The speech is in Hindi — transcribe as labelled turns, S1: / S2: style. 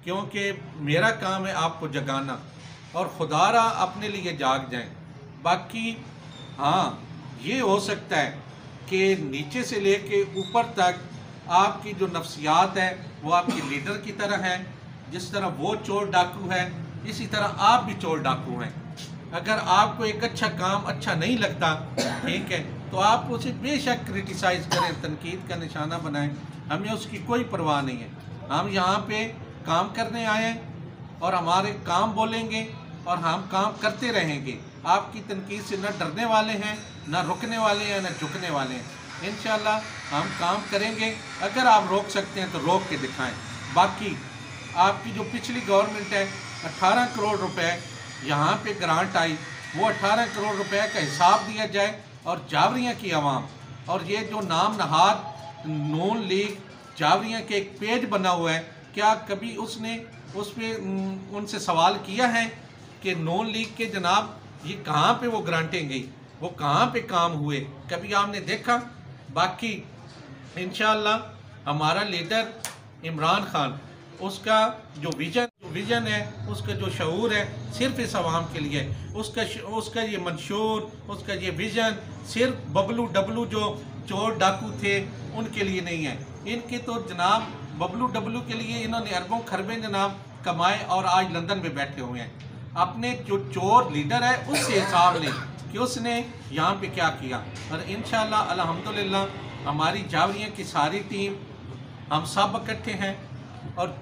S1: क्योंकि मेरा काम है आपको जगाना, और खुदारा अपने लिए जाग जाएं। बाकी हाँ, ये हो सकता है कि नीचे से लेके ऊपर तक आपकी जो नफ्सियात है वो आपके लीडर की तरह है। जिस तरह वो चोर डाकू है, इसी तरह आप भी चोर डाकू हैं। अगर आपको एक अच्छा काम अच्छा नहीं लगता, ठीक है, तो आप उसे बेशक क्रिटिसाइज़ करें, तनकीद का निशाना बनाएं, हमें उसकी कोई परवाह नहीं है। हम यहाँ पे काम करने आए हैं और हमारे काम बोलेंगे और हम काम करते रहेंगे। आपकी तनकीद से न डरने वाले हैं, न रुकने वाले हैं, न झुकने वाले हैं। इंशाल्लाह हम काम करेंगे। अगर आप रोक सकते हैं तो रोक के दिखाएं। बाकी आपकी जो पिछली गवर्नमेंट है, 18 करोड़ रुपए यहाँ पे ग्रांट आई, वो 18 करोड़ रुपए का हिसाब दिया जाए। और जावरियाँ की आवाम और ये जो नाम नहाद नून लीग जावरियाँ के एक पेज बना हुआ है, क्या कभी उसने उस पर उनसे सवाल किया है कि नून लीग के जनाब ये कहाँ पे वो ग्रांटें गई, वो कहाँ पे काम हुए, कभी आपने देखा? बाकी इंशाअल्लाह हमारा लीडर इमरान खान, उसका जो विजन है, उसका जो शऊर है, सिर्फ इस आवाम के लिए है। उसका ये मंशूर, उसका ये विजन सिर्फ बबलू डबलू जो चोर डाकू थे उनके लिए नहीं है। इनके तो जनाब बबलू डबलू के लिए इन्होंने अरबों खरबें जनाब कमाए और आज लंदन में बैठे हुए हैं। अपने जो चोर लीडर है उससे हिसाब लें कि उसने यहाँ पे क्या किया। और इंशाअल्लाह अल्हम्दुलिल्लाह हमारी जावरियाँ की सारी टीम, हम सब इकट्ठे हैं और